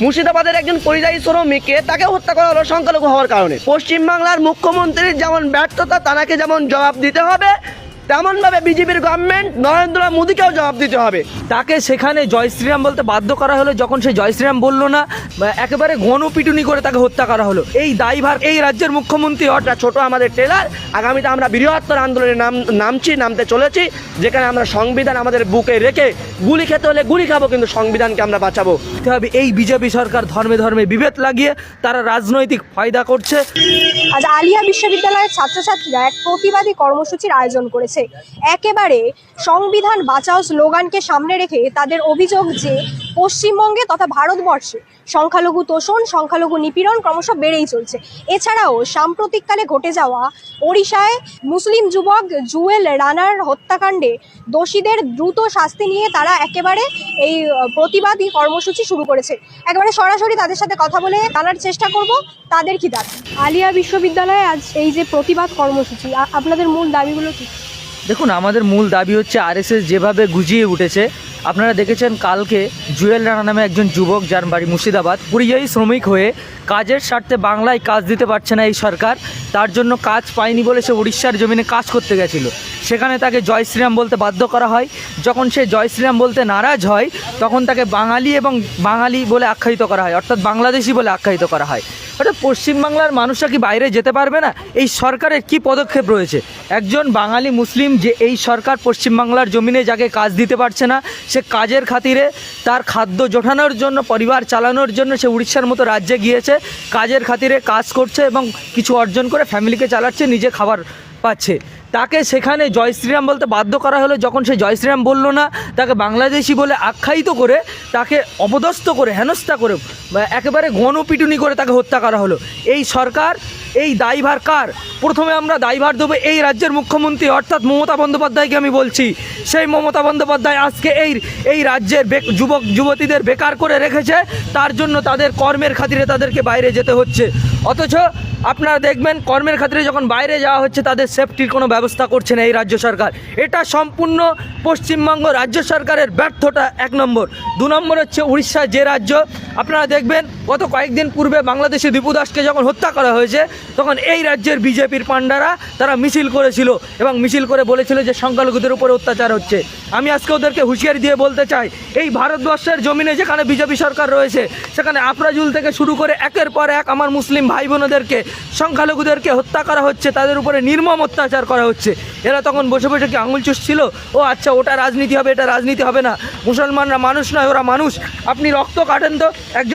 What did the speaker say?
মুর্শিদাবাদের একজন পরিযায়ী শ্রমিককে তাকে হত্যা করা হলো সংখ্যালঘু হওয়ার কারণে। পশ্চিমবাংলার মুখ্যমন্ত্রীর যেমন ব্যর্থতা, তাকে যেমন জবাব দিতে হবে, তেমনভাবে বিজেপির গভর্নমেন্ট নরেন্দ্র মোদীকেও জবাব দিতে হবে। তাকে সেখানে জয় শ্রীরাম বলতে বাধ্য করা হলো, যখন সে জয় শ্রীরাম বললো না, একেবারে গণপিটুনি করে তাকে হত্যা করা হলো। এই দায়ভার এই রাজ্যের মুখ্যমন্ত্রী। অর্থাৎ ছোট আমাদের ট্রেলার, আগামীতে আমরা বৃহত্তর আন্দোলনে নামতে চলেছি, যেখানে আমরা সংবিধান আমাদের বুকে রেখে গুলি খেতে হলে গুলি খাবো, কিন্তু সংবিধানকে আমরা বাঁচাবো। হবে এই বিজেপি সরকার ধর্মে ধর্মে বিভেদ লাগিয়ে তারা রাজনৈতিক ফায়দা করছে। আজ আলিয়া বিশ্ববিদ্যালয়ের ছাত্রছাত্রীরা এক প্রতিবাদী কর্মসূচির আয়োজন করেছে। একেবারে সংবিধান বাঁচাও স্লোগানকে সামনে রেখে তাদের অভিযোগ যে পশ্চিমবঙ্গে তথা ভারতবর্ষে সংখ্যালঘু তোষণ, সংখ্যালঘু নিপীড়ন ক্রমশ বেড়েই চলছে। এছাড়াও সাম্প্রতিককালে ঘটে যাওয়া ওড়িশায় মুসলিম যুবক জুয়েল রানার হত্যাকাণ্ডে দোষীদের দ্রুত শাস্তি নিয়ে তারা একেবারে এই প্রতিবাদী কর্মসূচি শুরু করেছে। একেবারে সরাসরি তাদের সাথে কথা বলে জানার চেষ্টা করব তাদের কি দাবি। আলিয়া বিশ্ববিদ্যালয়ে আজ এই যে প্রতিবাদ কর্মসূচি, আপনাদের মূল দাবিগুলো কি? দেখুন, আমাদের মূল দাবি হচ্ছে আরএসএস যেভাবে গুজিয়ে উঠেছে। আপনারা দেখেছেন কালকে জুয়েল রানা নামে একজন যুবক, যার বাড়ি মুর্শিদাবাদ, পরিযায়ী শ্রমিক হয়ে কাজের স্বার্থে বাংলায় কাজ দিতে পারছে না এই সরকার, তার জন্য কাজ পায়নি বলে সে উড়িষ্যার জমিনে কাজ করতে গেছিলো। সেখানে তাকে জয় শ্রীরাম বলতে বাধ্য করা হয়। যখন সে জয় শ্রীরাম বলতে নারাজ হয়, তখন তাকে বাঙালি এবং বাঙালি বলে আখ্যায়িত করা হয়, অর্থাৎ বাংলাদেশি বলে আখ্যায়িত করা হয়। অর্থাৎ পশ্চিমবাংলার মানুষরা কি বাইরে যেতে পারবে না? এই সরকারের কি পদক্ষেপ রয়েছে? একজন বাঙালি মুসলিম যে এই সরকার পশ্চিমবাংলার জমিনে যাকে কাজ দিতে পারছে না, সে কাজের খাতিরে তার খাদ্য জোটানোর জন্য, পরিবার চালানোর জন্য সে উড়িষ্যার মতো রাজ্যে গিয়েছে, কাজের খাতিরে কাজ করছে এবং কিছু অর্জন করে ফ্যামিলিকে চালাচ্ছে, নিজে খাবার পাচ্ছে। তাকে সেখানে জয় শ্রীরাম বলতে বাধ্য করা হলো, যখন সে জয় শ্রীরাম বললো না, তাকে বাংলাদেশি বলে আখ্যায়িত করে তাকে অপদস্থ করে হেনস্থা করে একেবারে গণপিটুনি করে তাকে হত্যা করা হলো। এই সরকার, এই দায়ভার কার? প্রথমে আমরা দায়ভার দেবো এই রাজ্যের মুখ্যমন্ত্রী অর্থাৎ মমতা বন্দ্যোপাধ্যায়কে। আমি বলছি, সেই মমতা বন্দ্যোপাধ্যায় আজকে এই রাজ্যের যুবক যুবতীদের বেকার করে রেখেছে, তার জন্য তাদের কর্মের খাতিরে তাদেরকে বাইরে যেতে হচ্ছে। অথচ আপনারা দেখবেন কর্মের খাতিরে যখন বাইরে যাওয়া হচ্ছে, তাদের সেফটির কোনো ব্যবস্থা করছে না এই রাজ্য সরকার। এটা সম্পূর্ণ পশ্চিমবঙ্গ রাজ্য সরকারের ব্যর্থতা, 1 নম্বর। 2 নম্বর হচ্ছে উড়িষ্যা যে রাজ্য, আপনারা দেখবেন গত কয়েকদিন পূর্বে বাংলাদেশে দীপু দাসকে যখন হত্যা করা হয়েছে, তখন এই রাজ্যের বিজেপির পান্ডারা তারা মিছিল করেছিল এবং মিছিল করে বলেছিল যে সংখ্যালঘুদের উপরে অত্যাচার হচ্ছে। আমি আজকে ওদেরকে হুঁশিয়ারি দিয়ে বলতে চাই, এই ভারতবর্ষের জমিনে যেখানে বিজেপি সরকার রয়েছে, সেখানে আফরাজুল থেকে শুরু করে একের পর এক আমার মুসলিম ভাই বোনদেরকে, সংখ্যালঘুদেরকে হত্যা করা হচ্ছে, তাদের উপরে নির্মম অত্যাচার করা হচ্ছে। এরা তখন বসে বসে কি আঙুল চুষছিল? ও আচ্ছা, ওটা রাজনীতি হবে, এটা রাজনীতি হবে না। মুসলমানরা মানুষ নয়, ওরা মানুষ। আপনি রক্ত কাটেন তো একজন